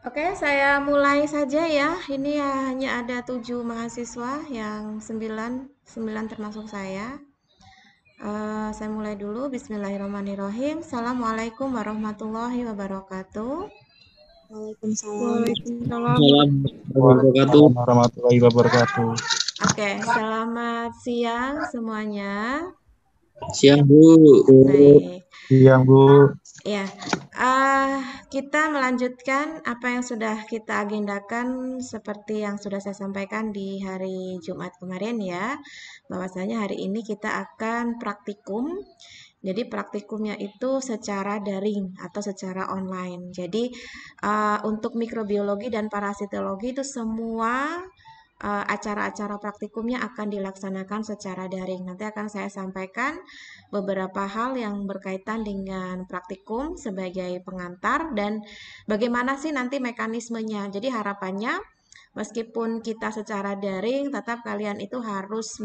Oke, saya mulai saja ya. Ini hanya ada 7 mahasiswa yang 9 termasuk saya. Saya mulai dulu. Bismillahirrahmanirrahim. Assalamualaikum warahmatullahi wabarakatuh. Waalaikumsalam. Waalaikumsalam. Assalamualaikum warahmatullahi wabarakatuh. Waalaikumsalam warahmatullahi wabarakatuh. Oke, selamat siang semuanya. Siang, Bu. Baik. Siang, Bu. Ya, kita melanjutkan apa yang sudah kita agendakan seperti yang sudah saya sampaikan di hari Jumat kemarin ya. Bahwasanya hari ini kita akan praktikum. Jadi praktikumnya itu secara daring atau secara online. Jadi untuk mikrobiologi dan parasitologi itu semua acara-acara praktikumnya akan dilaksanakan secara daring. Nanti akan saya sampaikan beberapa hal yang berkaitan dengan praktikum sebagai pengantar dan bagaimana sih nanti mekanismenya. Jadi harapannya meskipun kita secara daring, tetap kalian itu harus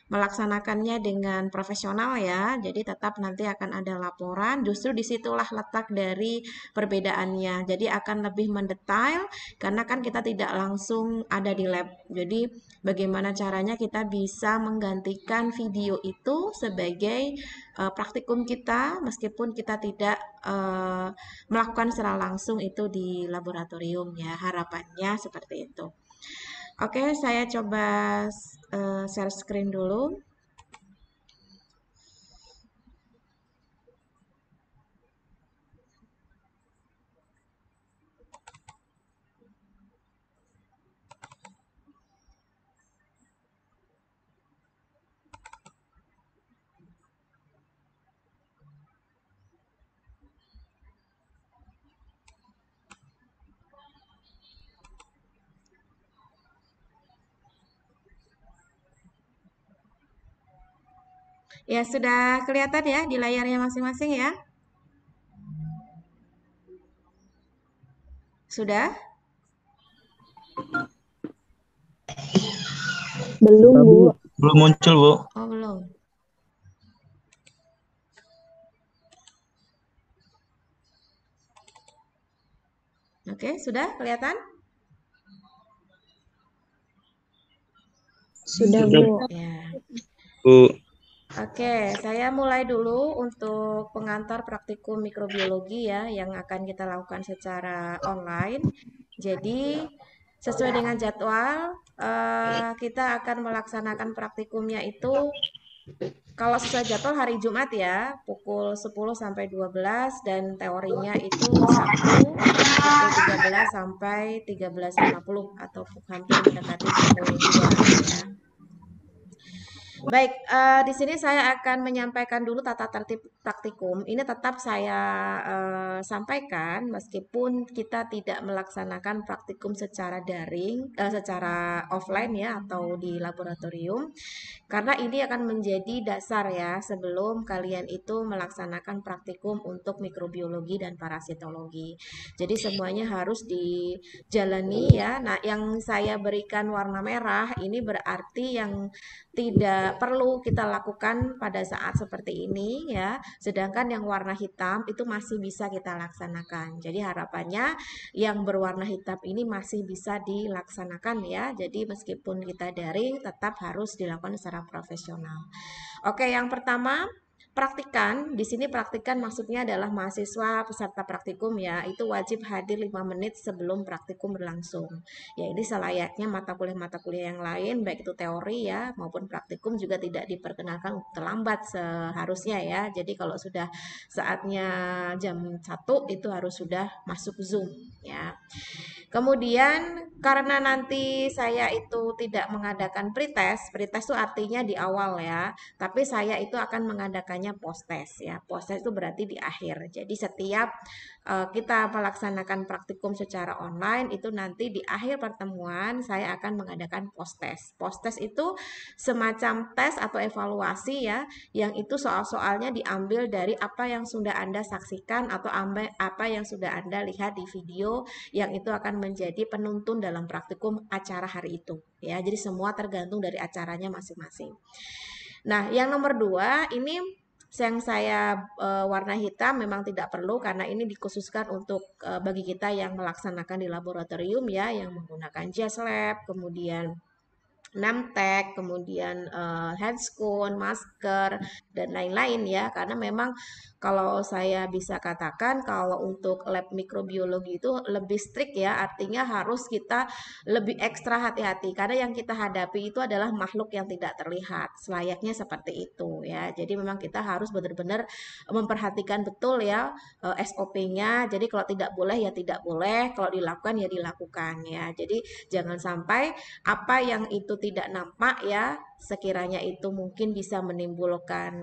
melaksanakannya dengan profesional ya. Jadi tetap nanti akan ada laporan. Justru disitulah letak dari perbedaannya. Jadi akan lebih mendetail karena kan kita tidak langsung ada di lab. Jadi bagaimana caranya kita bisa menggantikan video itu sebagai praktikum kita meskipun kita tidak melakukan secara langsung itu di laboratorium ya, harapannya seperti itu. Oke, saya coba share screen dulu. Ya, sudah kelihatan ya di layarnya masing-masing ya? Sudah? Belum, Bu. Belum muncul, Bu. Oh, belum. Oke, sudah kelihatan? Sudah, Bu. Ya. Bu. Oke, saya mulai dulu untuk pengantar praktikum mikrobiologi ya yang akan kita lakukan secara online. Jadi, sesuai dengan jadwal, kita akan melaksanakan praktikumnya itu kalau sesuai jadwal hari Jumat ya, pukul 10 sampai 12 dan teorinya itu Sabtu pukul 13 sampai 13.50 atau hampir mendekati pukul 2 ya. Baik, di sini saya akan menyampaikan dulu tata tertib praktikum. Ini tetap saya sampaikan meskipun kita tidak melaksanakan praktikum secara daring, secara offline ya atau di laboratorium. Karena ini akan menjadi dasar ya sebelum kalian itu melaksanakan praktikum untuk mikrobiologi dan parasitologi. Jadi semuanya harus dijalani ya. Nah, yang saya berikan warna merah ini berarti yang tidak perlu kita lakukan pada saat seperti ini ya. Sedangkan yang warna hitam itu masih bisa kita laksanakan. Jadi harapannya yang berwarna hitam ini masih bisa dilaksanakan ya. Jadi meskipun kita daring tetap harus dilakukan secara profesional. Oke, yang pertama praktikan, di sini praktikan maksudnya adalah mahasiswa peserta praktikum ya, itu wajib hadir 5 menit sebelum praktikum berlangsung. Ya ini selayaknya mata kuliah yang lain, baik itu teori ya maupun praktikum juga tidak diperkenalkan terlambat seharusnya ya. Jadi kalau sudah saatnya jam 1 itu harus sudah masuk Zoom ya. Kemudian karena nanti saya itu tidak mengadakan pretest, pretest itu artinya di awal ya, tapi saya itu akan mengadakannya post test ya. Post test itu berarti di akhir. Jadi setiap kita melaksanakan praktikum secara online itu nanti di akhir pertemuan saya akan mengadakan post test. Post test itu semacam tes atau evaluasi ya, yang itu soal-soalnya diambil dari apa yang sudah Anda saksikan atau apa yang sudah Anda lihat di video yang itu akan menjadi penuntun dalam praktikum acara hari itu ya. Jadi semua tergantung dari acaranya masing-masing. Nah, yang nomor 2 ini yang saya warna hitam memang tidak perlu karena ini dikhususkan untuk bagi kita yang melaksanakan di laboratorium ya, yang menggunakan jas lab, kemudian Namtek, kemudian handscoon, masker, dan lain-lain ya. Karena memang kalau saya bisa katakan kalau untuk lab mikrobiologi itu lebih strict ya, artinya harus kita lebih ekstra hati-hati karena yang kita hadapi itu adalah makhluk yang tidak terlihat, selayaknya seperti itu ya. Jadi memang kita harus benar-benar memperhatikan betul ya SOP-nya. Jadi kalau tidak boleh ya tidak boleh, kalau dilakukan ya dilakukan ya. Jadi jangan sampai apa yang itu tidak nampak ya, sekiranya itu mungkin bisa menimbulkan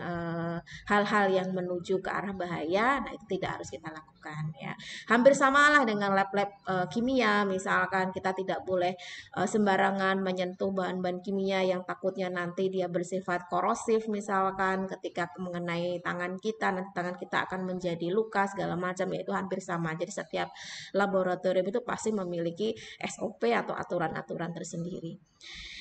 hal-hal yang menuju ke arah bahaya, nah itu tidak harus kita lakukan ya. Hampir samalah dengan lab-lab kimia, misalkan kita tidak boleh sembarangan menyentuh bahan-bahan kimia yang takutnya nanti dia bersifat korosif, misalkan ketika mengenai tangan kita, nanti tangan kita akan menjadi luka segala macam, yaitu hampir sama. Jadi setiap laboratorium itu pasti memiliki SOP atau aturan-aturan tersendiri.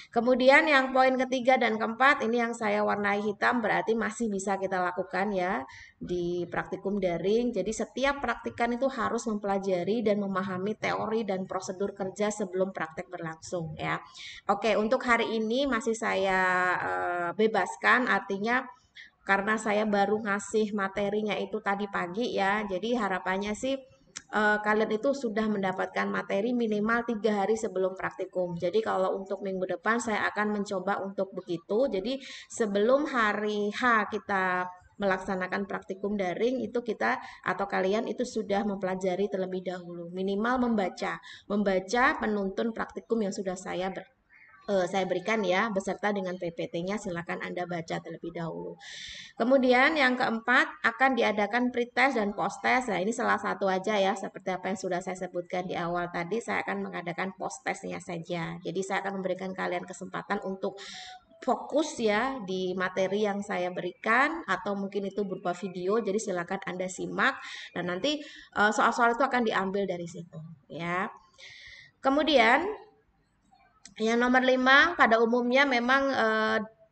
Kemudian yang poin ketiga dan keempat ini yang saya warnai hitam berarti masih bisa kita lakukan ya di praktikum daring. Jadi setiap praktikan itu harus mempelajari dan memahami teori dan prosedur kerja sebelum praktek berlangsung ya. Oke, untuk hari ini masih saya bebaskan, artinya karena saya baru ngasih materinya itu tadi pagi ya. Jadi harapannya sih kalian itu sudah mendapatkan materi minimal 3 hari sebelum praktikum. Jadi kalau untuk minggu depan saya akan mencoba untuk begitu. Jadi sebelum hari H kita melaksanakan praktikum daring itu kita atau kalian itu sudah mempelajari terlebih dahulu. Minimal membaca penuntun praktikum yang sudah saya berikan ya beserta dengan PPT-nya, silakan Anda baca terlebih dahulu. Kemudian yang keempat akan diadakan pretest dan post-test. Nah, ini salah satu aja ya, seperti apa yang sudah saya sebutkan di awal tadi, saya akan mengadakan post-testnya saja. Jadi saya akan memberikan kalian kesempatan untuk fokus ya di materi yang saya berikan atau mungkin itu berupa video. Jadi silakan Anda simak dan nanti soal-soal itu akan diambil dari situ ya. Kemudian yang nomor 5, pada umumnya memang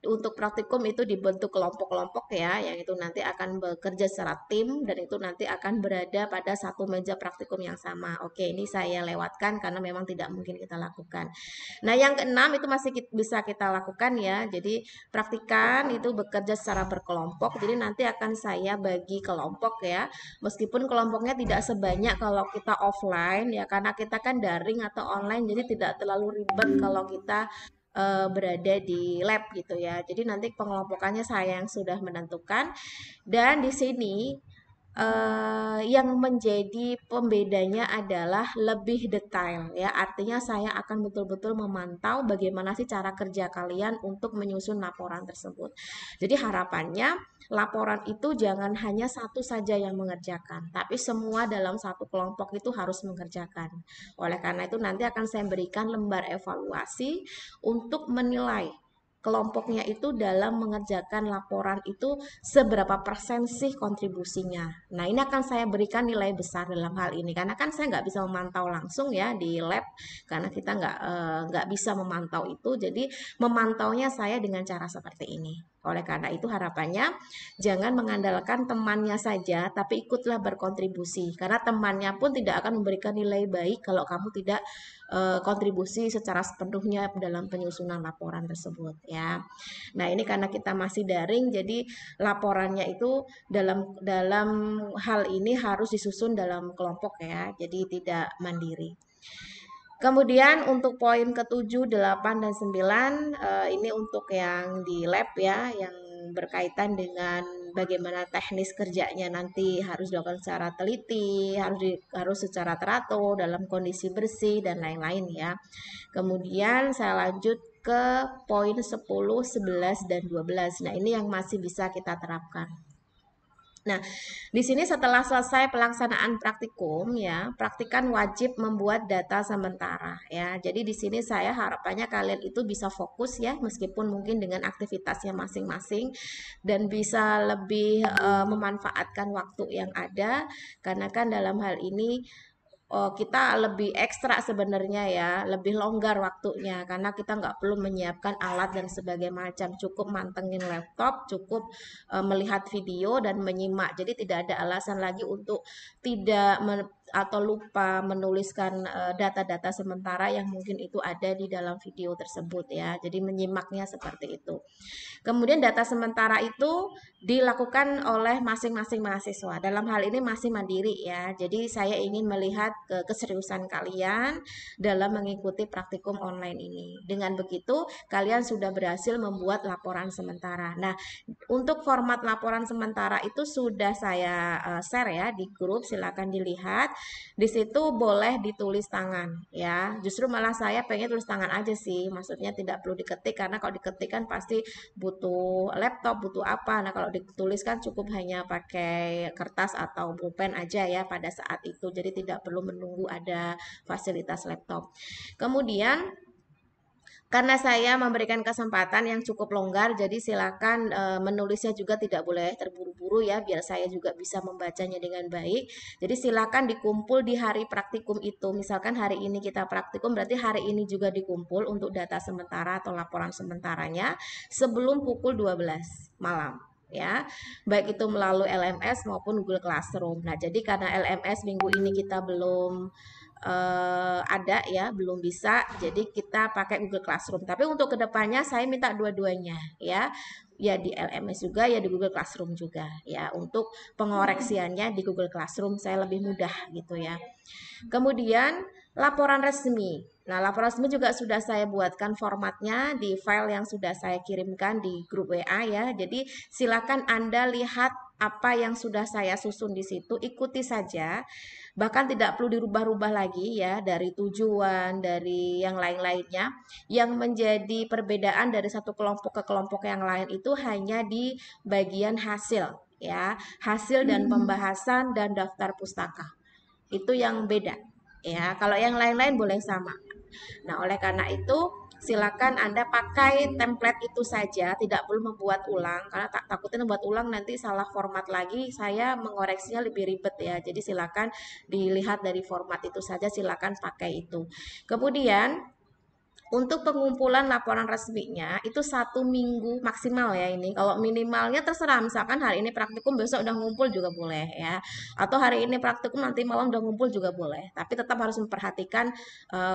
untuk praktikum itu dibentuk kelompok-kelompok ya, yang itu nanti akan bekerja secara tim dan itu nanti akan berada pada satu meja praktikum yang sama. Oke, ini saya lewatkan karena memang tidak mungkin kita lakukan. Nah, yang keenam itu masih bisa kita lakukan ya. Jadi praktikan itu bekerja secara berkelompok. Jadi nanti akan saya bagi kelompok ya. Meskipun kelompoknya tidak sebanyak kalau kita offline ya, karena kita kan daring atau online, jadi tidak terlalu ribet kalau kita berada di lab gitu ya. Jadi nanti pengelompokannya saya yang sudah menentukan dan di sini yang menjadi pembedanya adalah lebih detail ya. Artinya saya akan betul-betul memantau bagaimana sih cara kerja kalian untuk menyusun laporan tersebut. Jadi harapannya laporan itu jangan hanya satu saja yang mengerjakan, tapi semua dalam satu kelompok itu harus mengerjakan. Oleh karena itu nanti akan saya berikan lembar evaluasi untuk menilai kelompoknya itu dalam mengerjakan laporan itu seberapa persen sih kontribusinya. Nah, ini akan saya berikan nilai besar dalam hal ini karena kan saya nggak bisa memantau langsung ya di lab karena kita nggak bisa memantau itu. Jadi memantaunya saya dengan cara seperti ini. Oleh karena itu harapannya jangan mengandalkan temannya saja, tapi ikutlah berkontribusi karena temannya pun tidak akan memberikan nilai baik kalau kamu tidak kontribusi secara sepenuhnya dalam penyusunan laporan tersebut ya. Nah, ini karena kita masih daring jadi laporannya itu dalam hal ini harus disusun dalam kelompok ya. Jadi tidak mandiri. Kemudian untuk poin ke-7, 8, dan 9 ini untuk yang di lab ya, yang berkaitan dengan bagaimana teknis kerjanya nanti harus dilakukan secara teliti, harus secara teratur, dalam kondisi bersih, dan lain-lain ya. Kemudian saya lanjut ke poin 10, 11, dan 12. Nah, ini yang masih bisa kita terapkan. Nah, di sini setelah selesai pelaksanaan praktikum ya, praktikan wajib membuat data sementara ya. Jadi di sini saya harapannya kalian itu bisa fokus ya, meskipun mungkin dengan aktivitasnya masing-masing dan bisa lebih memanfaatkan waktu yang ada karena kan dalam hal ini kita lebih ekstra sebenarnya ya, lebih longgar waktunya karena kita nggak perlu menyiapkan alat dan sebagainya macam, cukup mantengin laptop, cukup melihat video dan menyimak. Jadi tidak ada alasan lagi untuk tidak atau lupa menuliskan data-data sementara yang mungkin itu ada di dalam video tersebut ya. Jadi menyimaknya seperti itu. Kemudian data sementara itu dilakukan oleh masing-masing mahasiswa. Dalam hal ini masih mandiri ya. Jadi saya ingin melihat keseriusan kalian dalam mengikuti praktikum online ini. Dengan begitu kalian sudah berhasil membuat laporan sementara. Nah, untuk format laporan sementara itu sudah saya share ya di grup, silakan dilihat. Di situ boleh ditulis tangan ya. Justru malah saya pengen tulis tangan aja sih. Maksudnya tidak perlu diketik karena kalau diketik kan pasti butuh laptop, butuh apa. Nah, kalau ditulis kan cukup hanya pakai kertas atau pulpen aja ya pada saat itu. Jadi tidak perlu menunggu ada fasilitas laptop. Kemudian karena saya memberikan kesempatan yang cukup longgar, jadi silakan menulisnya juga tidak boleh terburu-buru ya, biar saya juga bisa membacanya dengan baik. Jadi silakan dikumpul di hari praktikum itu. Misalkan hari ini kita praktikum, berarti hari ini juga dikumpul untuk data sementara atau laporan sementaranya sebelum pukul 12 malam. Ya, baik itu melalui LMS maupun Google Classroom. Nah, jadi karena LMS minggu ini kita belum ada ya, belum bisa, jadi kita pakai Google Classroom. Tapi untuk kedepannya saya minta dua-duanya ya, ya di LMS juga ya di Google Classroom juga ya, untuk pengoreksiannya di Google Classroom saya lebih mudah gitu ya. Kemudian laporan resmi. Nah, laporan resmi juga sudah saya buatkan formatnya di file yang sudah saya kirimkan di grup WA ya. Jadi silakan Anda lihat apa yang sudah saya susun di situ, ikuti saja. Bahkan tidak perlu dirubah-rubah lagi ya, dari tujuan, dari yang lain-lainnya. Yang menjadi perbedaan dari satu kelompok ke kelompok yang lain itu hanya di bagian hasil ya, hasil dan pembahasan dan daftar pustaka. Itu yang beda ya. Kalau yang lain-lain boleh sama. Nah, oleh karena itu silakan Anda pakai template itu saja, tidak perlu membuat ulang karena takutnya membuat ulang nanti salah format lagi, saya mengoreksinya lebih ribet ya. Jadi silakan dilihat dari format itu saja, silakan pakai itu. Kemudian untuk pengumpulan laporan resminya itu 1 minggu maksimal ya ini. Kalau minimalnya terserah, misalkan hari ini praktikum besok udah ngumpul juga boleh ya. Atau hari ini praktikum nanti malam udah ngumpul juga boleh. Tapi tetap harus memperhatikan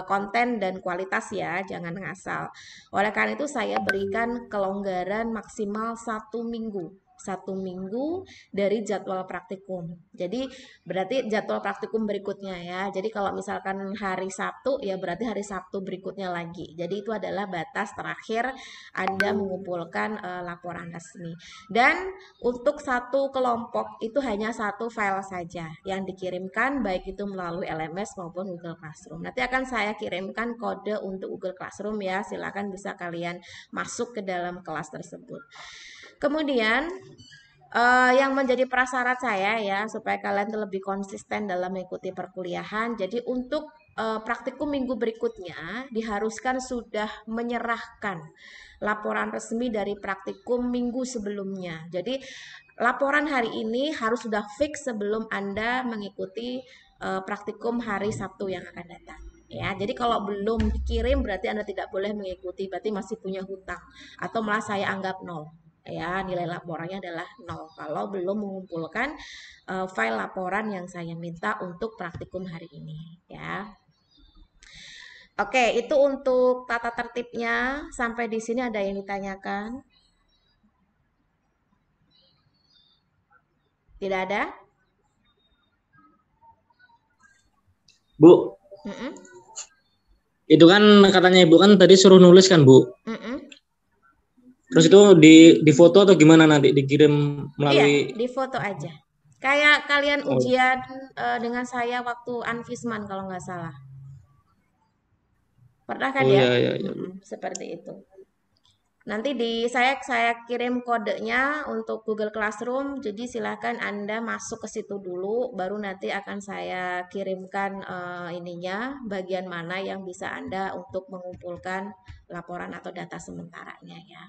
konten dan kualitas ya, jangan ngasal. Oleh karena itu saya berikan kelonggaran maksimal 1 minggu. 1 minggu dari jadwal praktikum. Jadi berarti jadwal praktikum berikutnya ya. Jadi kalau misalkan hari Sabtu ya berarti hari Sabtu berikutnya lagi. Jadi itu adalah batas terakhir Anda mengumpulkan laporan resmi. Dan untuk satu kelompok itu hanya satu file saja yang dikirimkan, baik itu melalui LMS maupun Google Classroom. Nanti akan saya kirimkan kode untuk Google Classroom ya. Silakan bisa kalian masuk ke dalam kelas tersebut. Kemudian yang menjadi prasyarat saya ya supaya kalian lebih konsisten dalam mengikuti perkuliahan. Jadi untuk praktikum minggu berikutnya diharuskan sudah menyerahkan laporan resmi dari praktikum minggu sebelumnya. Jadi laporan hari ini harus sudah fix sebelum Anda mengikuti praktikum hari Sabtu yang akan datang. Ya, jadi kalau belum dikirim berarti Anda tidak boleh mengikuti, berarti masih punya hutang atau malah saya anggap nol. Ya, nilai laporannya adalah 0 kalau belum mengumpulkan file laporan yang saya minta untuk praktikum hari ini ya. Oke, itu untuk tata tertibnya. Sampai di sini ada yang ditanyakan? Tidak ada? Bu, Mm-mm. itu kan katanya Ibu kan tadi suruh nulis kan, Bu? Mm-mm. Terus itu di foto atau gimana nanti dikirim melalui? Iya, di foto aja. Kayak kalian ujian dengan saya waktu Anfisman kalau nggak salah. Pernah kan Oh ya? iya iya iya. Seperti itu. Nanti saya kirim kodenya untuk Google Classroom. Jadi silakan Anda masuk ke situ dulu, baru nanti akan saya kirimkan ininya bagian mana yang bisa Anda untuk mengumpulkan laporan atau data sementaranya ya.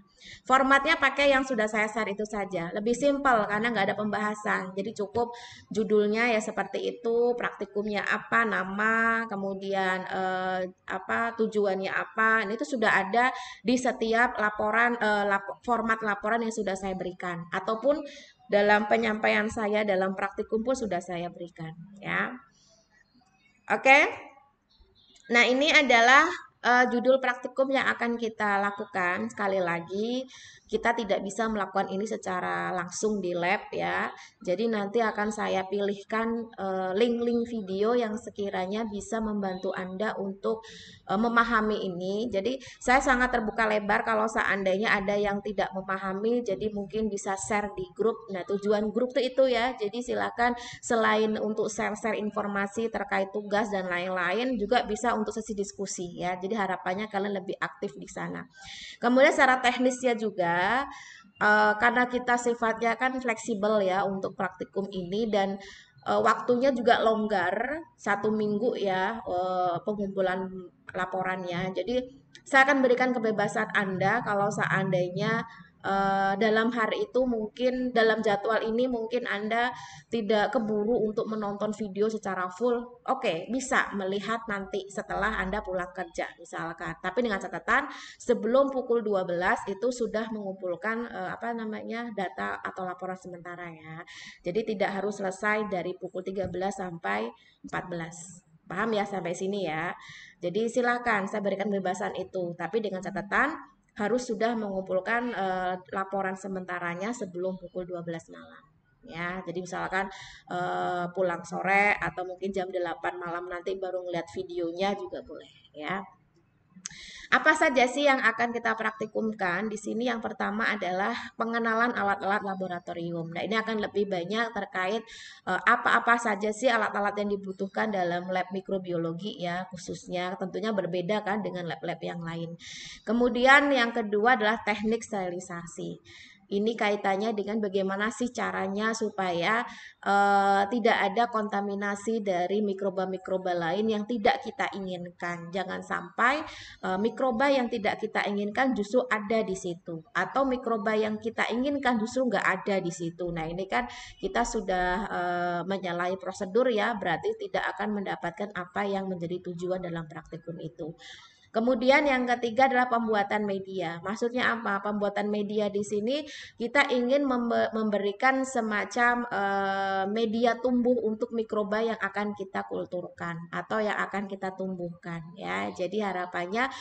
Formatnya pakai yang sudah saya share itu saja, lebih simpel karena nggak ada pembahasan. Jadi cukup judulnya ya seperti itu, praktikumnya apa, nama, kemudian apa tujuannya apa. Ini itu sudah ada di setiap laporan format laporan yang sudah saya berikan ataupun dalam penyampaian saya dalam praktikum pun sudah saya berikan ya. Oke. Nah, ini adalah judul praktikum yang akan kita lakukan. Sekali lagi, kita tidak bisa melakukan ini secara langsung di lab ya. Jadi nanti akan saya pilihkan link-link video yang sekiranya bisa membantu Anda untuk memahami ini. Jadi saya sangat terbuka lebar kalau seandainya ada yang tidak memahami, jadi mungkin bisa share di grup. Nah, tujuan grup itu ya. Jadi silakan selain untuk share-share informasi terkait tugas dan lain-lain, juga bisa untuk sesi diskusi ya. Jadi harapannya kalian lebih aktif di sana. Kemudian secara teknisnya juga karena kita sifatnya kan fleksibel ya untuk praktikum ini dan waktunya juga longgar 1 minggu ya pengumpulan laporannya. Jadi saya akan berikan kebebasan Anda kalau seandainya dalam hari itu mungkin dalam jadwal ini mungkin Anda tidak keburu untuk menonton video secara full. Oke, bisa melihat nanti setelah Anda pulang kerja misalkan. Tapi dengan catatan sebelum pukul 12 itu sudah mengumpulkan apa namanya data atau laporan sementara ya. Jadi tidak harus selesai dari pukul 13 sampai 14. Paham ya sampai sini ya. Jadi silakan saya berikan kebebasan itu, tapi dengan catatan harus sudah mengumpulkan laporan sementaranya sebelum pukul 12 malam. Ya, jadi misalkan pulang sore atau mungkin jam 8 malam nanti baru ngeliat videonya juga boleh ya. Apa saja sih yang akan kita praktikumkan di sini? Yang pertama adalah pengenalan alat-alat laboratorium. Nah, ini akan lebih banyak terkait apa-apa saja sih alat-alat yang dibutuhkan dalam lab mikrobiologi ya, khususnya tentunya berbeda kan dengan lab-lab yang lain. Kemudian yang kedua adalah teknik sterilisasi. Ini kaitannya dengan bagaimana sih caranya supaya tidak ada kontaminasi dari mikroba-mikroba lain yang tidak kita inginkan. Jangan sampai mikroba yang tidak kita inginkan justru ada di situ, atau mikroba yang kita inginkan justru nggak ada di situ. Nah, ini kan kita sudah menyalahi prosedur ya, berarti tidak akan mendapatkan apa yang menjadi tujuan dalam praktikum itu. Kemudian yang ketiga adalah pembuatan media. Maksudnya apa? Pembuatan media di sini kita ingin memberikan semacam media tumbuh untuk mikroba yang akan kita kulturkan atau yang akan kita tumbuhkan ya. Jadi harapannya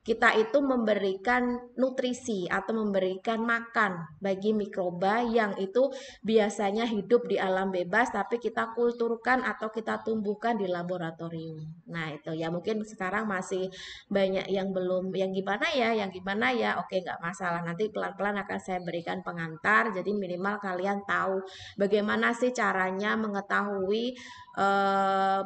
kita itu memberikan nutrisi atau memberikan makan bagi mikroba yang itu biasanya hidup di alam bebas tapi kita kulturkan atau kita tumbuhkan di laboratorium. Nah, itu ya mungkin sekarang masih banyak yang belum yang gimana ya. Oke, nggak masalah, nanti pelan-pelan akan saya berikan pengantar, jadi minimal kalian tahu bagaimana sih caranya mengetahui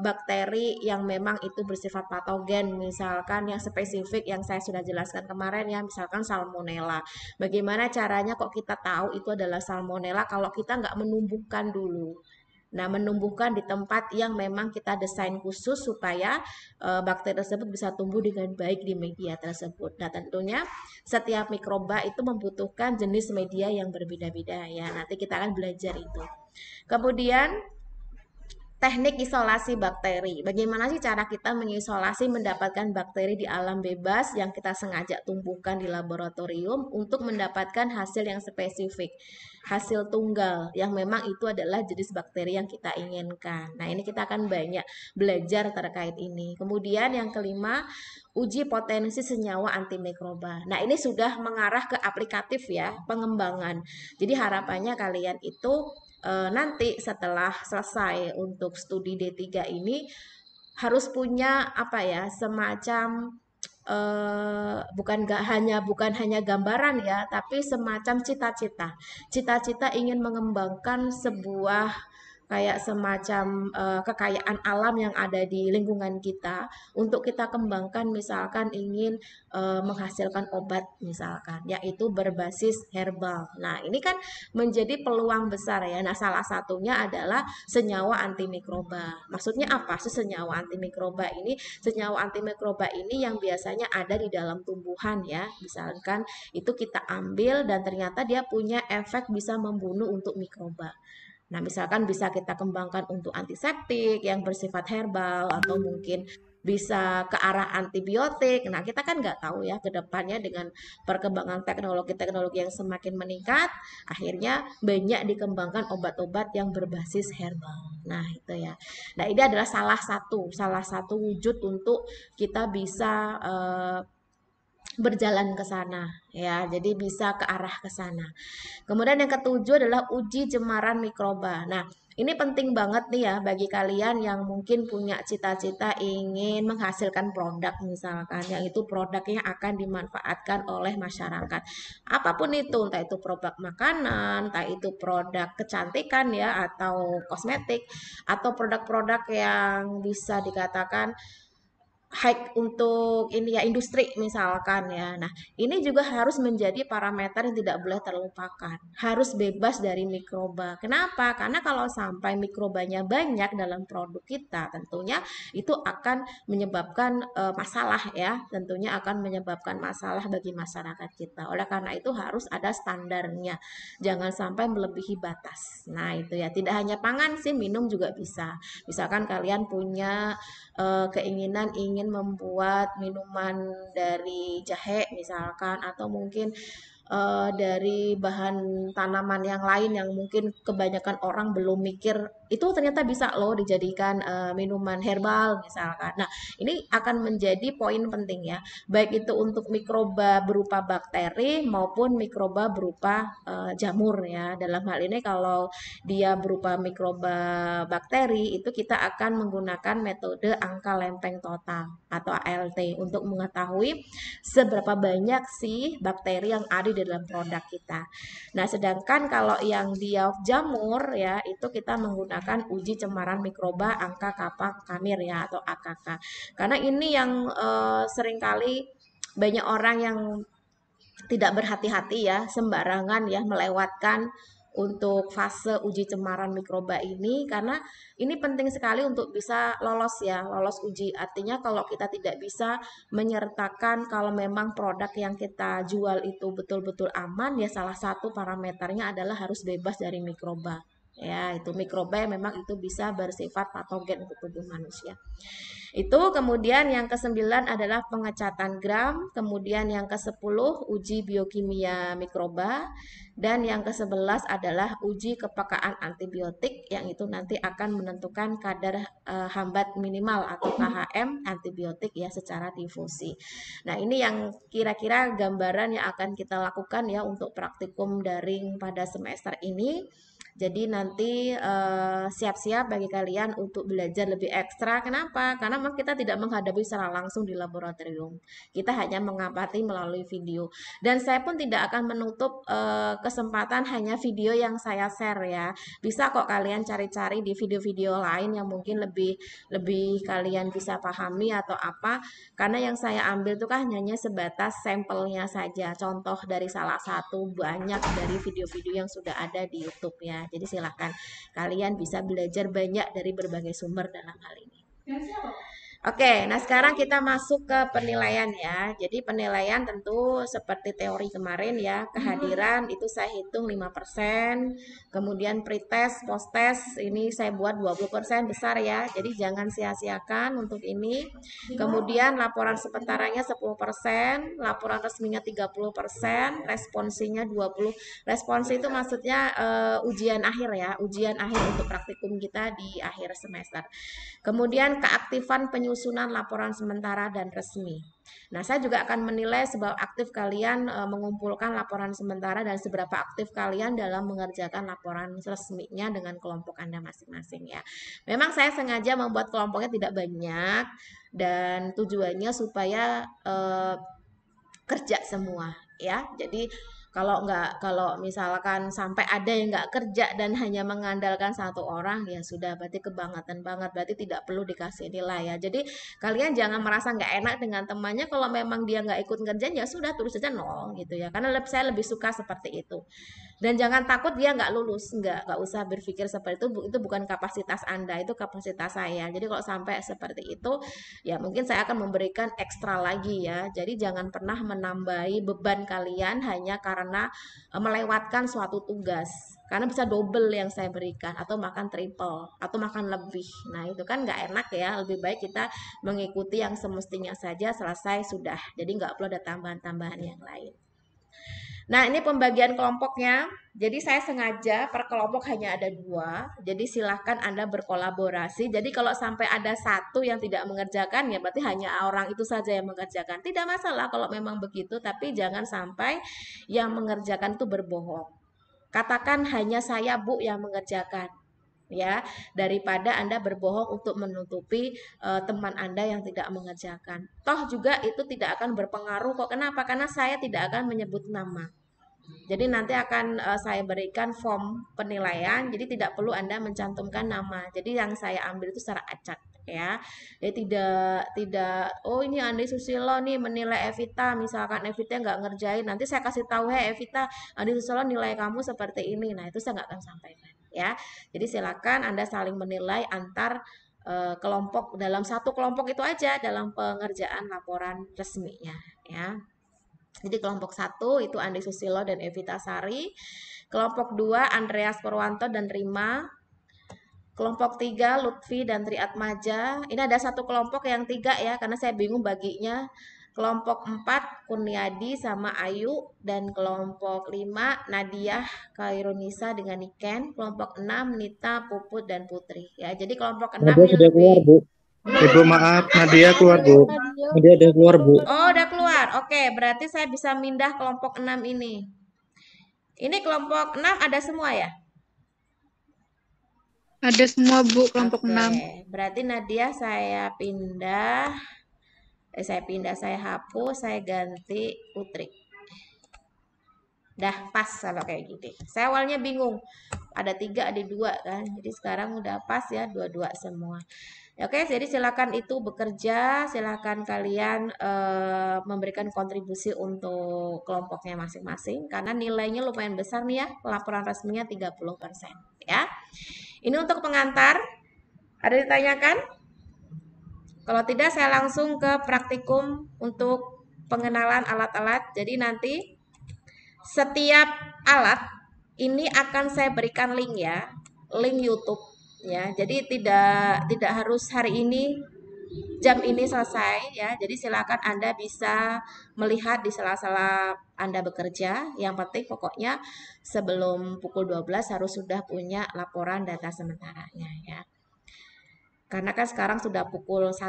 bakteri yang memang itu bersifat patogen, misalkan yang spesifik yang saya sudah jelaskan kemarin ya, misalkan salmonella. Bagaimana caranya kok kita tahu itu adalah salmonella kalau kita nggak menumbuhkan dulu. Nah, menumbuhkan di tempat yang memang kita desain khusus supaya bakteri tersebut bisa tumbuh dengan baik di media tersebut. Nah, tentunya setiap mikroba itu membutuhkan jenis media yang berbeda-beda ya. Nanti kita akan belajar itu. Kemudian teknik isolasi bakteri. Bagaimana sih cara kita mengisolasi mendapatkan bakteri di alam bebas yang kita sengaja tumbuhkan di laboratorium untuk mendapatkan hasil yang spesifik, hasil tunggal yang memang itu adalah jenis bakteri yang kita inginkan. Nah, ini kita akan banyak belajar terkait ini. Kemudian yang kelima, uji potensi senyawa antimikroba. Nah, ini sudah mengarah ke aplikatif ya, pengembangan. Jadi harapannya kalian itu nanti setelah selesai untuk studi D3 ini harus punya apa ya, semacam bukan hanya gambaran ya, tapi semacam cita-cita ingin mengembangkan sebuah kayak semacam kekayaan alam yang ada di lingkungan kita untuk kita kembangkan, misalkan ingin menghasilkan obat misalkan yaitu berbasis herbal. Nah, ini kan menjadi peluang besar ya. Nah, salah satunya adalah senyawa antimikroba. Maksudnya apa sih senyawa antimikroba ini? Senyawa antimikroba ini yang biasanya ada di dalam tumbuhan ya. Misalkan itu kita ambil dan ternyata dia punya efek bisa membunuh untuk mikroba. Nah, misalkan bisa kita kembangkan untuk antiseptik yang bersifat herbal atau mungkin bisa ke arah antibiotik. Nah, kita kan nggak tahu ya ke depannya dengan perkembangan teknologi-teknologi yang semakin meningkat, akhirnya banyak dikembangkan obat-obat yang berbasis herbal. Nah, itu ya. Nah, ini adalah salah satu wujud untuk kita bisa berjalan ke sana ya. Jadi bisa ke arah ke sana. Kemudian yang ketujuh adalah uji cemaran mikroba. Nah, ini penting banget nih ya bagi kalian yang mungkin punya cita-cita ingin menghasilkan produk misalkan, yang itu produknya akan dimanfaatkan oleh masyarakat. Apapun itu, entah itu produk makanan, entah itu produk kecantikan ya, atau kosmetik, atau produk-produk yang bisa dikatakan high untuk ini ya industri misalkan ya. Nah, ini juga harus menjadi parameter yang tidak boleh terlupakan. Harus bebas dari mikroba. Kenapa? Karena kalau sampai mikrobanya banyak dalam produk kita, tentunya itu akan menyebabkan masalah ya. Tentunya akan menyebabkan masalah bagi masyarakat kita. Oleh karena itu harus ada standarnya. Jangan sampai melebihi batas. Nah, itu ya. Tidak hanya pangan sih, minum juga bisa. Misalkan kalian punya keinginan ingin membuat minuman dari jahe misalkan, atau mungkin dari bahan tanaman yang lain yang mungkin kebanyakan orang belum mikir itu ternyata bisa loh dijadikan minuman herbal misalkan. Nah, ini akan menjadi poin penting ya, baik itu untuk mikroba berupa bakteri maupun mikroba berupa jamur ya. Dalam hal ini kalau dia berupa mikroba bakteri itu kita akan menggunakan metode angka lempeng total atau ALT untuk mengetahui seberapa banyak sih bakteri yang ada di dalam produk kita. Nah, sedangkan kalau yang dia jamur ya itu kita menggunakan uji cemaran mikroba angka Kappa Kamir ya atau AKK. Karena ini yang seringkali banyak orang yang tidak berhati-hati ya, sembarangan ya melewatkan untuk fase uji cemaran mikroba ini, karena ini penting sekali untuk bisa lolos ya, lolos uji. Artinya kalau kita tidak bisa menyertakan kalau memang produk yang kita jual itu betul-betul aman ya, salah satu parameternya adalah harus bebas dari mikroba. Ya, itu mikroba yang memang itu bisa bersifat patogen untuk tubuh manusia. Itu kemudian yang ke-9 adalah pengecatan gram, kemudian yang ke-10 uji biokimia mikroba, dan yang ke-11 adalah uji kepekaan antibiotik yang itu nanti akan menentukan kadar hambat minimal atau KHM antibiotik ya secara difusi. Nah, ini yang kira-kira gambaran yang akan kita lakukan ya untuk praktikum daring pada semester ini. Jadi nanti siap-siap bagi kalian untuk belajar lebih ekstra. Kenapa? Karena memang kita tidak menghadapi secara langsung di laboratorium. Kita hanya mengamati melalui video. Dan saya pun tidak akan menutup kesempatan hanya video yang saya share ya. Bisa kok kalian cari-cari di video-video lain yang mungkin lebih kalian bisa pahami atau apa. Karena yang saya ambil itu kan hanya sebatas sampelnya saja. Contoh dari salah satu banyak dari video-video yang sudah ada di YouTube ya. Jadi silahkan kalian bisa belajar banyak dari berbagai sumber dalam hal ini. Oke, nah sekarang kita masuk ke penilaian ya. Jadi penilaian tentu seperti teori kemarin ya, kehadiran itu saya hitung 5%, kemudian pretest, post-test ini saya buat 20% besar ya. Jadi jangan sia-siakan untuk ini. Kemudian laporan sementaranya 10%, laporan resminya 30%, responsinya 20%. Responsi itu maksudnya ujian akhir ya, ujian akhir untuk praktikum kita di akhir semester. Kemudian keaktifan penyusunan laporan sementara dan resmi. Nah, saya juga akan menilai seberapa aktif kalian mengumpulkan laporan sementara dan seberapa aktif kalian dalam mengerjakan laporan resminya dengan kelompok Anda masing-masing ya. Memang saya sengaja membuat kelompoknya tidak banyak dan tujuannya supaya kerja semua ya. Jadi Kalau misalkan sampai ada yang nggak kerja dan hanya mengandalkan satu orang, ya sudah berarti kebangetan banget, berarti tidak perlu dikasih nilai ya. Jadi kalian jangan merasa nggak enak dengan temannya kalau memang dia nggak ikut ngerjain, ya sudah tulis saja nol gitu ya. Karena saya lebih suka seperti itu. Dan jangan takut dia nggak lulus, nggak usah berpikir seperti itu bukan kapasitas Anda, itu kapasitas saya. Jadi kalau sampai seperti itu, ya mungkin saya akan memberikan ekstra lagi ya. Jadi jangan pernah menambahi beban kalian hanya karena melewatkan suatu tugas. Karena bisa double yang saya berikan, atau makan triple, atau makan lebih. Nah itu kan nggak enak ya, lebih baik kita mengikuti yang semestinya saja, selesai sudah. Jadi nggak perlu ada tambahan-tambahan yang lain. Nah, ini pembagian kelompoknya. Jadi saya sengaja per kelompok hanya ada 2. Jadi silahkan Anda berkolaborasi. Jadi kalau sampai ada satu yang tidak mengerjakan, ya berarti hanya orang itu saja yang mengerjakan. Tidak masalah kalau memang begitu, tapi jangan sampai yang mengerjakan itu berbohong. Katakan hanya saya Bu yang mengerjakan. Ya, daripada Anda berbohong untuk menutupi teman Anda yang tidak mengerjakan. Toh juga itu tidak akan berpengaruh kok. Kenapa? Karena saya tidak akan menyebut nama. Jadi nanti akan saya berikan form penilaian. Jadi tidak perlu Anda mencantumkan nama. Jadi yang saya ambil itu secara acak ya. Jadi tidak oh ini Andi Susilo nih menilai Evita, misalkan Evita nggak ngerjain. Nanti saya kasih tahu Evita, Andi Susilo nilai kamu seperti ini. Nah, itu saya nggak akan sampaikan ya. Jadi silakan Anda saling menilai antar kelompok, dalam satu kelompok itu aja dalam pengerjaan laporan resminya ya. Jadi kelompok 1 itu Andi Susilo dan Evita Sari. Kelompok 2 Andreas Purwanto dan Rima. Kelompok 3 Lutfi dan Triatmaja. Ini ada satu kelompok yang 3 ya, karena saya bingung baginya. Kelompok 4 Kurniadi sama Ayu. Dan kelompok 5 Nadia Kairunisa dengan Niken. Kelompok 6 Nita, Puput, dan Putri. Ya, jadi kelompok 6 Nadia ini sudah keluar, lebih... Bu. Ibu maaf, Nadia keluar Bu. Nadia sudah keluar, Bu. Oh, udah keluar. Oke, berarti saya bisa mindah kelompok 6 ini. Ini kelompok 6 ada semua ya? Ada semua Bu, kelompok Oke, 6. berarti Nadia saya pindah. Saya hapus, saya ganti Putri. Dah pas kalau kayak gini. Saya awalnya bingung. Ada 3, ada 2 kan. Jadi sekarang udah pas ya, 2-2 semua. Oke, jadi silakan itu bekerja, silakan kalian memberikan kontribusi untuk kelompoknya masing-masing karena nilainya lumayan besar nih ya, laporan resminya 30% ya. Ini untuk pengantar. Ada ditanyakan? Kalau tidak saya langsung ke praktikum untuk pengenalan alat-alat. Jadi nanti setiap alat ini akan saya berikan link ya, link YouTube ya. Jadi tidak harus hari ini jam ini selesai ya. Jadi silakan Anda bisa melihat di sela-sela Anda bekerja. Yang penting pokoknya sebelum pukul 12 harus sudah punya laporan data sementaranya ya. Karena kan sekarang sudah pukul 1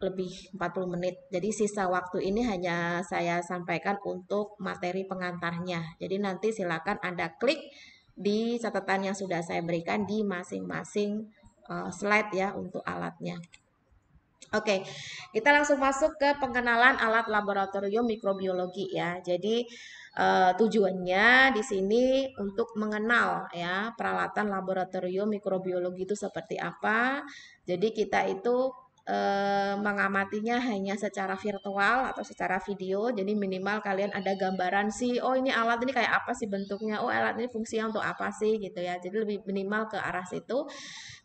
lebih 40 menit. Jadi sisa waktu ini hanya saya sampaikan untuk materi pengantarnya. Jadi nanti silakan Anda klik di catatan yang sudah saya berikan di masing-masing slide ya untuk alatnya. Oke, kita langsung masuk ke pengenalan alat laboratorium mikrobiologi ya. Jadi tujuannya di sini untuk mengenal ya peralatan laboratorium mikrobiologi itu seperti apa. Jadi kita itu mengamatinya hanya secara virtual atau secara video. Jadi minimal kalian ada gambaran sih, oh ini alat ini kayak apa sih bentuknya, oh alat ini fungsinya untuk apa sih gitu ya. Jadi lebih minimal ke arah situ.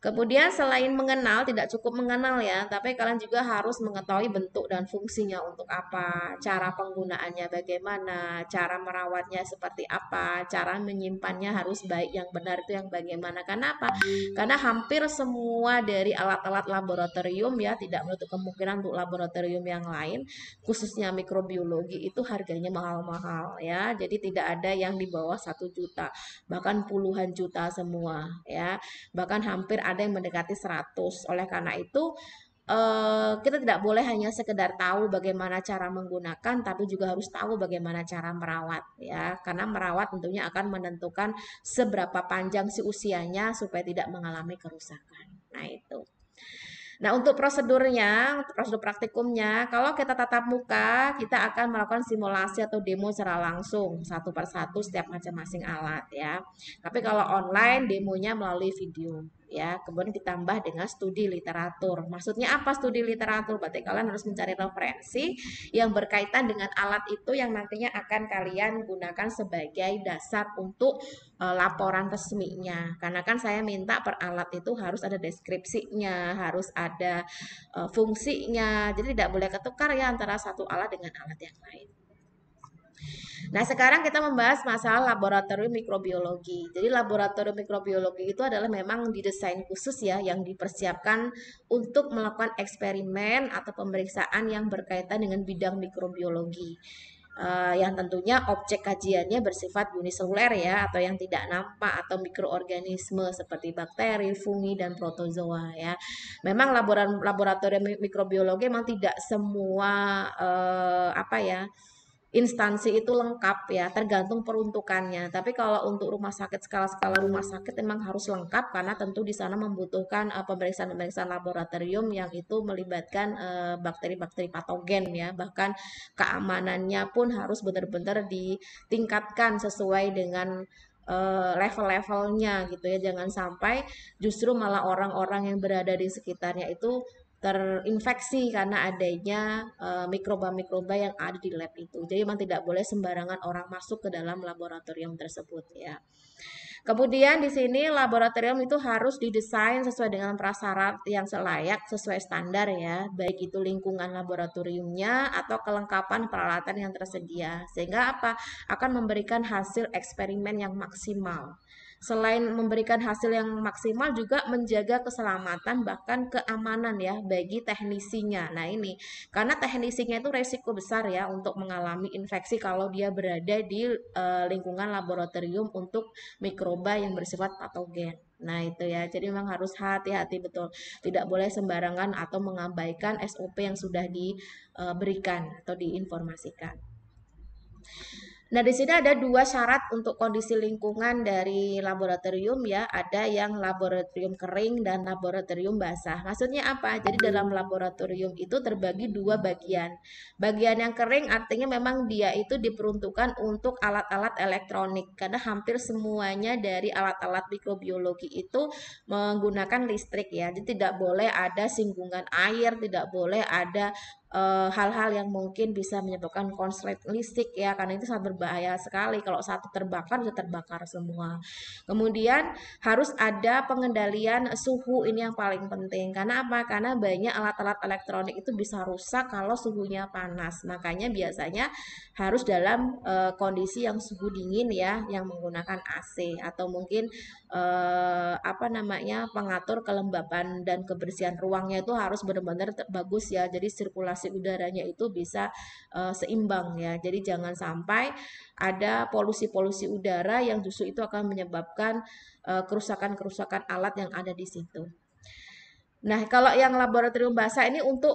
Kemudian selain mengenal, tidak cukup mengenal ya, tapi kalian juga harus mengetahui bentuk dan fungsinya untuk apa, cara penggunaannya bagaimana, cara merawatnya seperti apa, cara menyimpannya harus baik, yang benar itu yang bagaimana. Karena apa? Karena hampir semua dari alat-alat laboratorium ya, tidak menutup kemungkinan untuk laboratorium yang lain, khususnya mikrobiologi itu harganya mahal-mahal ya. Jadi tidak ada yang di bawah 1 juta, bahkan puluhan juta semua ya. Bahkan hampir ada yang mendekati 100. Oleh karena itu kita tidak boleh hanya sekedar tahu bagaimana cara menggunakan, tapi juga harus tahu bagaimana cara merawat ya. Karena merawat tentunya akan menentukan seberapa panjang si usianya supaya tidak mengalami kerusakan. Nah itu. Nah, untuk prosedurnya, untuk prosedur praktikumnya, kalau kita tatap muka, kita akan melakukan simulasi atau demo secara langsung, satu per satu setiap masing-masing alat ya. Tapi kalau online, demonya melalui video ya. Kemudian ditambah dengan studi literatur. Maksudnya apa studi literatur? Berarti kalian harus mencari referensi yang berkaitan dengan alat itu yang nantinya akan kalian gunakan sebagai dasar untuk laporan resminya. Karena kan saya minta per alat itu harus ada deskripsinya, harus ada fungsinya. Jadi tidak boleh ketukar ya antara satu alat dengan alat yang lain. Nah, sekarang kita membahas masalah laboratorium mikrobiologi. Jadi, laboratorium mikrobiologi itu adalah memang didesain khusus ya, yang dipersiapkan untuk melakukan eksperimen atau pemeriksaan yang berkaitan dengan bidang mikrobiologi. Yang tentunya objek kajiannya bersifat uniseluler ya, atau yang tidak nampak, atau mikroorganisme seperti bakteri, fungi, dan protozoa ya. Memang laboratorium mikrobiologi memang tidak semua instansi itu lengkap ya, tergantung peruntukannya. Tapi kalau untuk rumah sakit, skala-skala rumah sakit memang harus lengkap karena tentu di sana membutuhkan pemeriksaan-pemeriksaan laboratorium yang itu melibatkan bakteri-bakteri patogen ya. Bahkan keamanannya pun harus benar-benar ditingkatkan sesuai dengan level-levelnya gitu ya. Jangan sampai justru malah orang-orang yang berada di sekitarnya itu terinfeksi karena adanya mikroba-mikroba yang ada di lab itu. Jadi memang tidak boleh sembarangan orang masuk ke dalam laboratorium tersebut ya. Kemudian di sini laboratorium itu harus didesain sesuai dengan prasyarat yang layak sesuai standar ya, baik itu lingkungan laboratoriumnya atau kelengkapan peralatan yang tersedia. Sehingga apa? Akan memberikan hasil eksperimen yang maksimal. Selain memberikan hasil yang maksimal juga menjaga keselamatan bahkan keamanan ya bagi teknisinya. Nah ini karena teknisinya itu resiko besar ya untuk mengalami infeksi kalau dia berada di lingkungan laboratorium untuk mikroba yang bersifat patogen. Nah itu ya, jadi memang harus hati-hati betul. Tidak boleh sembarangan atau mengabaikan SOP yang sudah diberikan atau diinformasikan. Nah, di sini ada dua syarat untuk kondisi lingkungan dari laboratorium ya. Ada yang laboratorium kering dan laboratorium basah. Maksudnya apa? Jadi dalam laboratorium itu terbagi dua bagian. Bagian yang kering artinya memang dia itu diperuntukkan untuk alat-alat elektronik. Karena hampir semuanya dari alat-alat mikrobiologi itu menggunakan listrik ya. Jadi tidak boleh ada singgungan air, tidak boleh ada hal-hal yang mungkin bisa menyebabkan konslet listrik ya, karena itu sangat berbahaya sekali kalau satu terbakar bisa terbakar semua. Kemudian harus ada pengendalian suhu, ini yang paling penting. Karena apa? Karena banyak alat-alat elektronik itu bisa rusak kalau suhunya panas. Makanya biasanya harus dalam kondisi yang suhu dingin ya, yang menggunakan AC atau mungkin pengatur kelembapan dan kebersihan ruangnya itu harus benar-benar bagus ya. Jadi sirkulasi udaranya itu bisa seimbang ya. Jadi jangan sampai ada polusi-polusi udara yang justru itu akan menyebabkan kerusakan-kerusakan alat yang ada di situ. Nah, kalau yang laboratorium basah ini untuk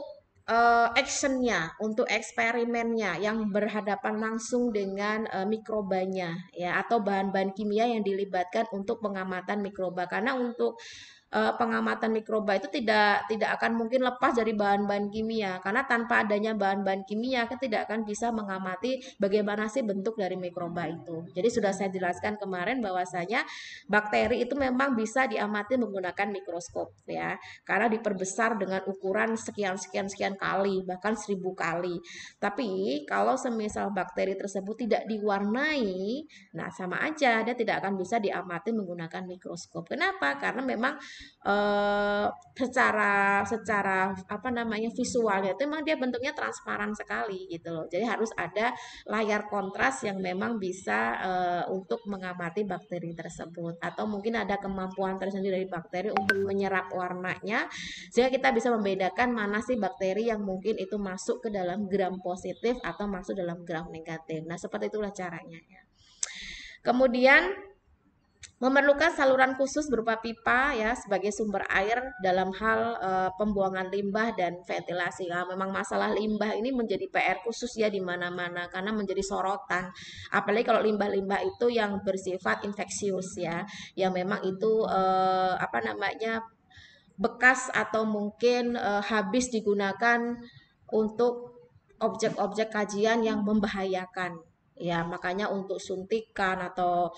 actionnya, untuk eksperimennya yang berhadapan langsung dengan mikrobanya ya, atau bahan-bahan kimia yang dilibatkan untuk pengamatan mikroba. Karena untuk pengamatan mikroba itu tidak akan mungkin lepas dari bahan-bahan kimia, karena tanpa adanya bahan-bahan kimia kita tidak akan bisa mengamati bagaimana sih bentuk dari mikroba itu. Jadi sudah saya jelaskan kemarin bahwasanya bakteri itu memang bisa diamati menggunakan mikroskop ya, karena diperbesar dengan ukuran sekian sekian sekian kali, bahkan 1000 kali. Tapi kalau semisal bakteri tersebut tidak diwarnai, nah sama aja dia tidak akan bisa diamati menggunakan mikroskop. Kenapa? Karena memang secara visualnya itu memang dia bentuknya transparan sekali gitu loh. Jadi harus ada layar kontras yang memang bisa untuk mengamati bakteri tersebut, atau mungkin ada kemampuan tersendiri dari bakteri untuk menyerap warnanya sehingga kita bisa membedakan mana sih bakteri yang mungkin itu masuk ke dalam gram positif atau masuk dalam gram negatif. Nah, seperti itulah caranya ya. Kemudian memerlukan saluran khusus berupa pipa ya sebagai sumber air dalam hal pembuangan limbah dan ventilasi. Nah, memang masalah limbah ini menjadi PR khusus ya di mana-mana karena menjadi sorotan. Apalagi kalau limbah-limbah itu yang bersifat infeksius ya, yang memang itu bekas atau mungkin habis digunakan untuk objek-objek kajian yang membahayakan. Ya, makanya untuk suntikan atau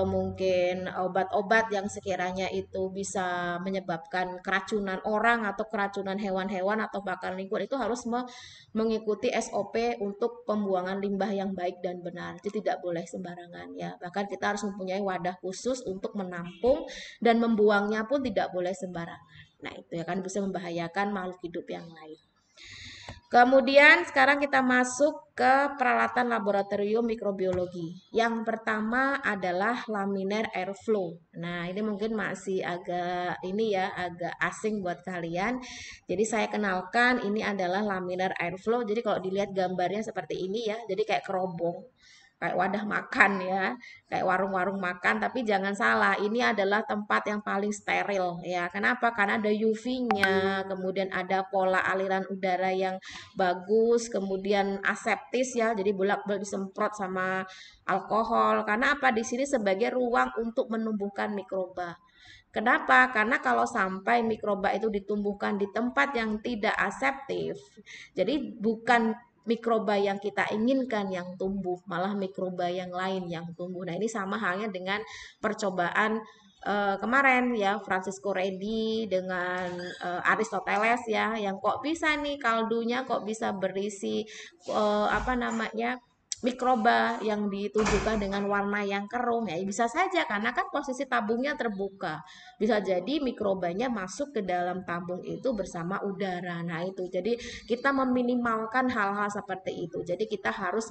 mungkin obat-obat yang sekiranya itu bisa menyebabkan keracunan orang atau keracunan hewan-hewan atau bahkan lingkungan itu harus mengikuti SOP untuk pembuangan limbah yang baik dan benar. Itu tidak boleh sembarangan ya. Bahkan kita harus mempunyai wadah khusus untuk menampung dan membuangnya pun tidak boleh sembarangan. Nah, itu ya kan bisa membahayakan makhluk hidup yang lain. Kemudian sekarang kita masuk ke peralatan laboratorium mikrobiologi. Yang pertama adalah laminar airflow. Nah, ini mungkin masih agak agak asing buat kalian. Jadi saya kenalkan ini adalah laminar airflow. Jadi kalau dilihat gambarnya seperti ini ya. Jadi kayak kerobong, kayak wadah makan ya, kayak warung-warung makan, tapi jangan salah, ini adalah tempat yang paling steril ya. Kenapa? Karena ada UV-nya, kemudian ada pola aliran udara yang bagus, kemudian aseptis ya, jadi bolak-balik disemprot sama alkohol. Karena apa? Di sini sebagai ruang untuk menumbuhkan mikroba. Kenapa? Karena kalau sampai mikroba itu ditumbuhkan di tempat yang tidak aseptif, jadi bukan mikroba yang kita inginkan yang tumbuh, malah mikroba yang lain yang tumbuh. Nah, ini sama halnya dengan percobaan kemarin ya, Francisco Redi dengan Aristoteles ya, yang kok bisa nih kaldunya kok bisa berisi mikroba yang ditunjukkan dengan warna yang keruh ya, bisa saja karena kan posisi tabungnya terbuka, bisa jadi mikrobanya masuk ke dalam tabung itu bersama udara. Nah itu jadi kita meminimalkan hal-hal seperti itu, jadi kita harus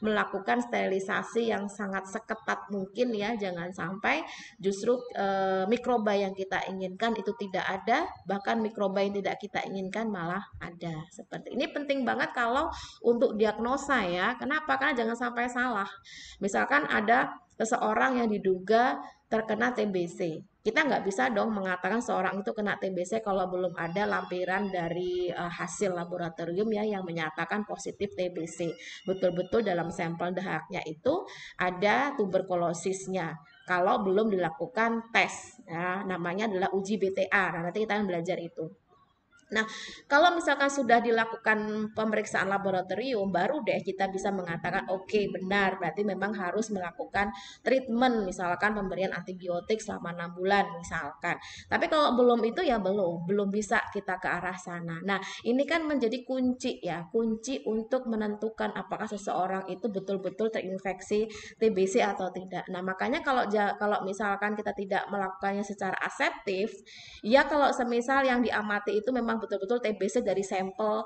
melakukan sterilisasi yang sangat seketat mungkin ya, jangan sampai justru mikroba yang kita inginkan itu tidak ada, bahkan mikroba yang tidak kita inginkan malah ada. Seperti ini penting banget kalau untuk diagnosa ya. Kenapa? Karena jangan sampai salah. Misalkan ada seseorang yang diduga terkena TBC. Kita nggak bisa dong mengatakan seorang itu kena TBC kalau belum ada lampiran dari hasil laboratorium ya yang menyatakan positif TBC. Betul-betul dalam sampel dahaknya itu ada tuberkulosisnya. Kalau belum dilakukan tes, ya, namanya adalah uji BTA. Nah, nanti kita akan belajar itu. Nah, kalau misalkan sudah dilakukan pemeriksaan laboratorium, baru deh kita bisa mengatakan oke, benar, berarti memang harus melakukan treatment, misalkan pemberian antibiotik selama 6 bulan misalkan. Tapi kalau belum itu ya belum bisa kita ke arah sana. Nah, ini kan menjadi kunci ya, kunci untuk menentukan apakah seseorang itu betul-betul terinfeksi TBC atau tidak. Nah, makanya kalau misalkan kita tidak melakukannya secara aseptif, ya kalau semisal yang diamati itu memang betul-betul TBC dari sampel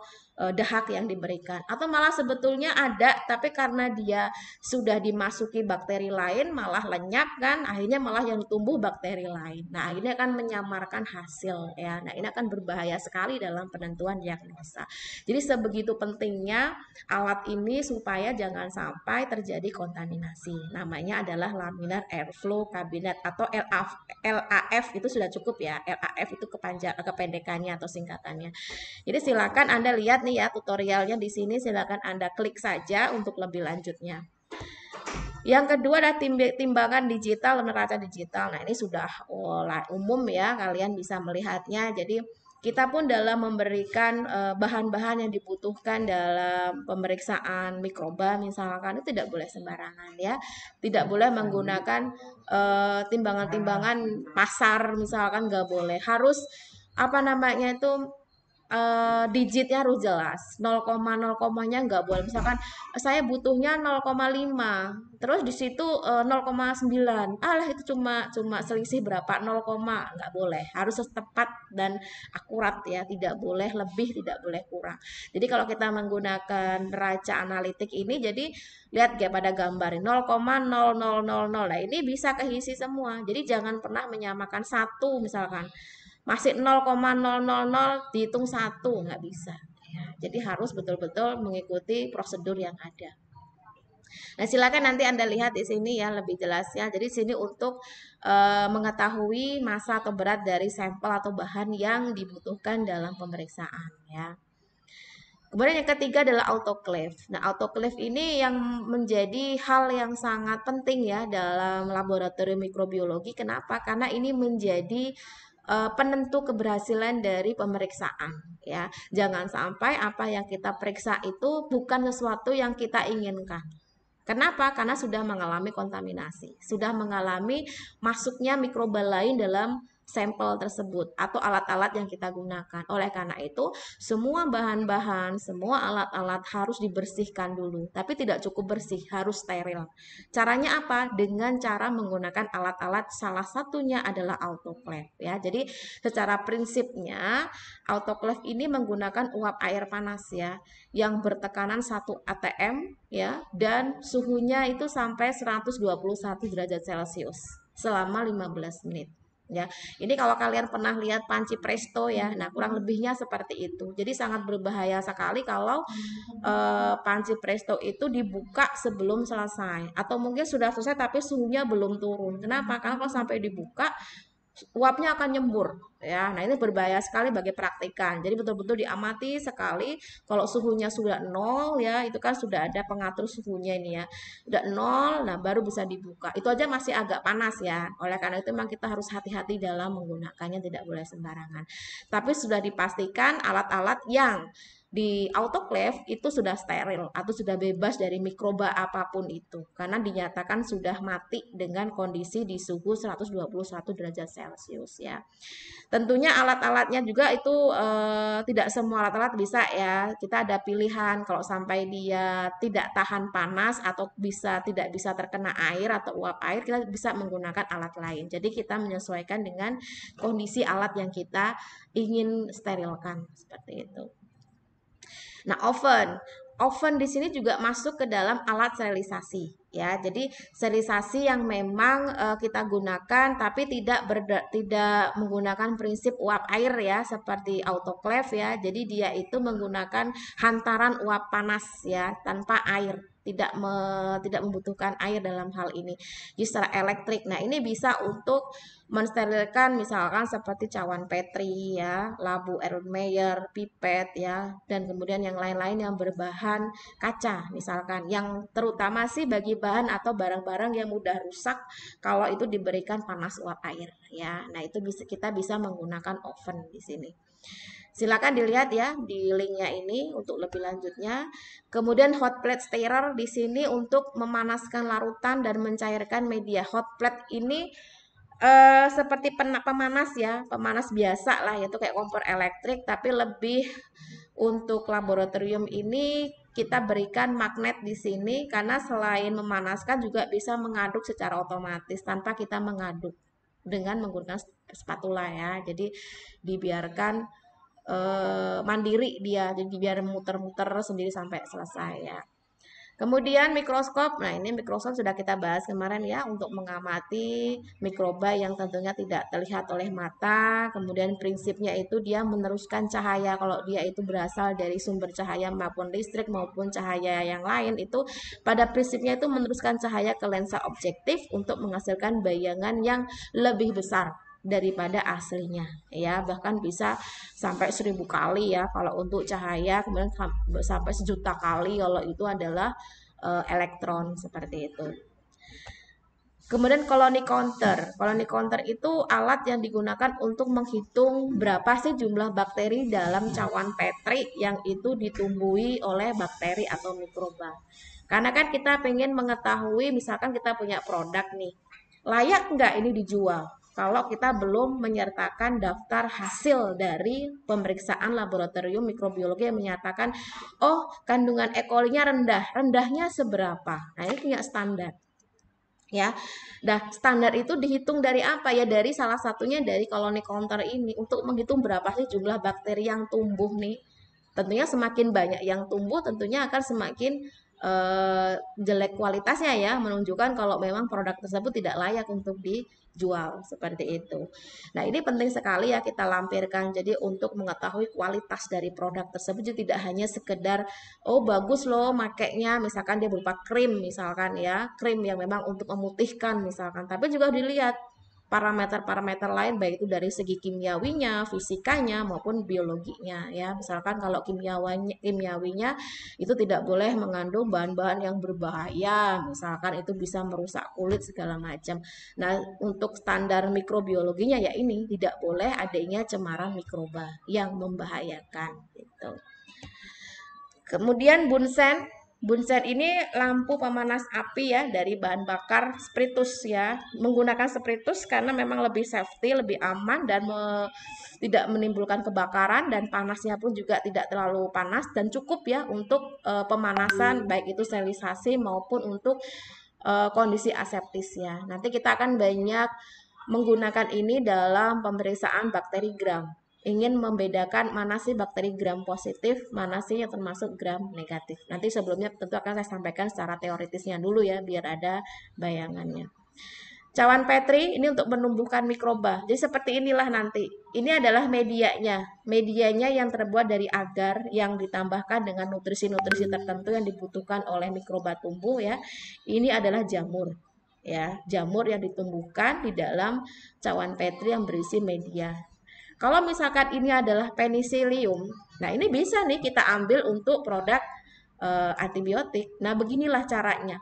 dahak yang diberikan, atau malah sebetulnya ada tapi karena dia sudah dimasuki bakteri lain malah lenyap kan, akhirnya malah yang tumbuh bakteri lain. Nah, ini akan menyamarkan hasil ya. Nah, ini akan berbahaya sekali dalam penentuan diagnosa. Jadi sebegitu pentingnya alat ini supaya jangan sampai terjadi kontaminasi. Namanya adalah laminar airflow cabinet atau LAF, itu sudah cukup ya. LAF itu kependekannya atau singkatannya. Jadi silakan Anda lihat nih ya tutorialnya di sini, silakan Anda klik saja untuk lebih lanjutnya. Yang kedua adalah timbangan digital, neraca digital. Nah, ini sudah umum ya, kalian bisa melihatnya. Jadi kita pun dalam memberikan bahan-bahan yang dibutuhkan dalam pemeriksaan mikroba misalkan itu tidak boleh sembarangan ya. Tidak boleh menggunakan timbangan-timbangan pasar misalkan, nggak boleh. Harus digitnya harus jelas, 0,0 nggak boleh. Misalkan saya butuhnya 0,5, terus di situ 0,9, alah itu cuma selisih berapa, 0, nggak boleh, harus tepat dan akurat ya, tidak boleh lebih, tidak boleh kurang. Jadi kalau kita menggunakan neraca analitik ini, jadi lihat kayak pada gambar 0,0000, nah ini bisa keisi semua. Jadi jangan pernah menyamakan satu, misalkan masih 0,000 dihitung satu, nggak bisa ya. Jadi harus betul-betul mengikuti prosedur yang ada. Nah, silakan nanti Anda lihat di sini ya lebih jelasnya. Jadi sini untuk mengetahui massa atau berat dari sampel atau bahan yang dibutuhkan dalam pemeriksaan ya. Kemudian yang ketiga adalah autoclave. Nah, autoclave ini yang menjadi hal yang sangat penting ya dalam laboratorium mikrobiologi. Kenapa? Karena ini menjadi penentu keberhasilan dari pemeriksaan ya. Jangan sampai apa yang kita periksa itu bukan sesuatu yang kita inginkan. Kenapa? Karena sudah mengalami kontaminasi, sudah mengalami masuknya mikroba lain dalam sampel tersebut atau alat-alat yang kita gunakan. Oleh karena itu, semua bahan-bahan, semua alat-alat harus dibersihkan dulu, tapi tidak cukup bersih, harus steril. Caranya apa? Dengan cara menggunakan alat-alat, salah satunya adalah autoclave ya. Jadi, secara prinsipnya autoclave ini menggunakan uap air panas ya, yang bertekanan 1 atm ya, dan suhunya itu sampai 121 derajat Celcius selama 15 menit. Ya, ini kalau kalian pernah lihat panci presto ya, nah kurang lebihnya seperti itu. Jadi sangat berbahaya sekali kalau panci presto itu dibuka sebelum selesai, atau mungkin sudah selesai tapi suhunya belum turun. Kenapa? Karena kalau sampai dibuka uapnya akan nyembur ya. Nah, ini berbahaya sekali bagi praktikan. Jadi betul-betul diamati sekali kalau suhunya sudah 0 ya, itu kan sudah ada pengatur suhunya ini ya. Sudah 0, nah baru bisa dibuka. Itu aja masih agak panas ya. Oleh karena itu memang kita harus hati-hati dalam menggunakannya, tidak boleh sembarangan. Tapi sudah dipastikan alat-alat yang di autoclave itu sudah steril atau sudah bebas dari mikroba apapun itu, karena dinyatakan sudah mati dengan kondisi di suhu 121 derajat Celcius ya. Tentunya alat-alatnya juga itu tidak semua alat-alat bisa ya. Kita ada pilihan kalau sampai dia tidak tahan panas atau tidak bisa terkena air atau uap air, kita bisa menggunakan alat lain. Jadi kita menyesuaikan dengan kondisi alat yang kita ingin sterilkan seperti itu. Nah, oven di sini juga masuk ke dalam alat sterilisasi ya. Jadi sterilisasi yang memang kita gunakan tapi tidak menggunakan prinsip uap air ya seperti autoclave ya. Jadi dia itu menggunakan hantaran uap panas ya, tanpa air. Tidak membutuhkan air dalam hal ini. Jadi secara elektrik. Nah, ini bisa untuk mensterilkan misalkan seperti cawan Petri ya, labu Erlenmeyer, pipet ya, dan kemudian yang lain-lain yang berbahan kaca misalkan, yang terutama sih bagi bahan atau barang-barang yang mudah rusak kalau itu diberikan panas uap air ya. Nah, itu kita bisa menggunakan oven di sini. Silakan dilihat ya di linknya ini untuk lebih lanjutnya. Kemudian hot plate stirrer di sini untuk memanaskan larutan dan mencairkan media. Hot plate ini seperti pemanas ya, pemanas biasa lah, yaitu kayak kompor elektrik, tapi lebih untuk laboratorium ini kita berikan magnet di sini karena selain memanaskan juga bisa mengaduk secara otomatis tanpa kita mengaduk dengan menggunakan spatula ya. Jadi dibiarkan mandiri dia, jadi biar muter-muter sendiri sampai selesai ya. Kemudian mikroskop, nah ini mikroskop sudah kita bahas kemarin ya, untuk mengamati mikroba yang tentunya tidak terlihat oleh mata. Kemudian prinsipnya itu dia meneruskan cahaya, kalau dia itu berasal dari sumber cahaya maupun listrik maupun cahaya yang lain, itu pada prinsipnya itu meneruskan cahaya ke lensa objektif untuk menghasilkan bayangan yang lebih besar daripada aslinya ya, bahkan bisa sampai 1000 kali ya kalau untuk cahaya, kemudian sampai 1.000.000 kali kalau itu adalah elektron seperti itu. Kemudian colony counter itu alat yang digunakan untuk menghitung berapa sih jumlah bakteri dalam cawan Petri yang itu ditumbuhi oleh bakteri atau mikroba. Karena kan kita pengen mengetahui, misalkan kita punya produk nih, layak nggak ini dijual kalau kita belum menyertakan daftar hasil dari pemeriksaan laboratorium mikrobiologi yang menyatakan, oh kandungan E. coli-nya rendah, rendahnya seberapa. Nah, ini punya standar ya. Nah, standar itu dihitung dari apa ya? Dari salah satunya dari colony counter ini, untuk menghitung berapa sih jumlah bakteri yang tumbuh nih. Tentunya semakin banyak yang tumbuh tentunya akan semakin jelek kualitasnya ya, menunjukkan kalau memang produk tersebut tidak layak untuk dijual seperti itu. Nah, ini penting sekali ya kita lampirkan. Jadi untuk mengetahui kualitas dari produk tersebut, jadi tidak hanya sekedar oh bagus loh makainya, misalkan dia berupa krim misalkan ya, krim yang memang untuk memutihkan misalkan, tapi juga dilihat parameter-parameter lain baik itu dari segi kimiawinya, fisikanya maupun biologinya ya. Misalkan kalau kimiawinya itu tidak boleh mengandung bahan-bahan yang berbahaya, misalkan itu bisa merusak kulit segala macam. Nah, untuk standar mikrobiologinya ya ini tidak boleh adanya cemaran mikroba yang membahayakan gitu. Kemudian bunsen. Bunsen ini lampu pemanas api ya dari bahan bakar spiritus ya. Menggunakan spiritus karena memang lebih safety, lebih aman dan tidak menimbulkan kebakaran dan panasnya pun juga tidak terlalu panas dan cukup ya untuk pemanasan baik itu sterilisasi maupun untuk kondisi aseptisnya. Nanti kita akan banyak menggunakan ini dalam pemeriksaan bakteri gram. Ingin membedakan mana sih bakteri gram positif, mana sih yang termasuk gram negatif. Nanti sebelumnya tentu akan saya sampaikan secara teoritisnya dulu ya, biar ada bayangannya. Cawan Petri ini untuk menumbuhkan mikroba. Jadi seperti inilah nanti. Ini adalah medianya. Medianya yang terbuat dari agar yang ditambahkan dengan nutrisi-nutrisi tertentu yang dibutuhkan oleh mikroba tumbuh ya. Ini adalah jamur. Ya, jamur yang ditumbuhkan di dalam cawan Petri yang berisi media. Kalau misalkan ini adalah penicillium, nah ini bisa nih kita ambil untuk produk antibiotik. Nah, beginilah caranya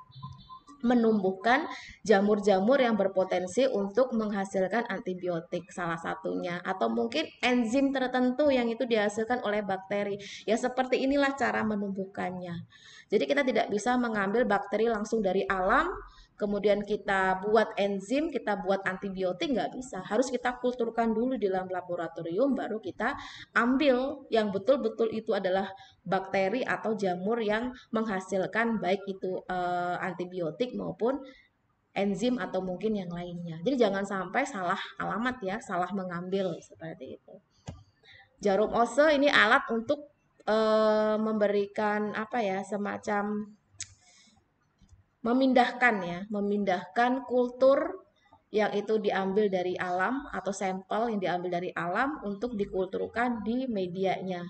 menumbuhkan jamur-jamur yang berpotensi untuk menghasilkan antibiotik salah satunya atau mungkin enzim tertentu yang itu dihasilkan oleh bakteri. Ya seperti inilah cara menumbuhkannya. Jadi kita tidak bisa mengambil bakteri langsung dari alam, kemudian kita buat enzim, kita buat antibiotik, nggak bisa. Harus kita kulturkan dulu di dalam laboratorium, baru kita ambil yang betul-betul itu adalah bakteri atau jamur yang menghasilkan baik itu antibiotik maupun enzim atau mungkin yang lainnya. Jadi jangan sampai salah alamat ya, salah mengambil seperti itu. Jarum Ose ini alat untuk memberikan apa ya, semacam memindahkan kultur yang itu diambil dari alam atau sampel yang diambil dari alam untuk dikulturkan di medianya.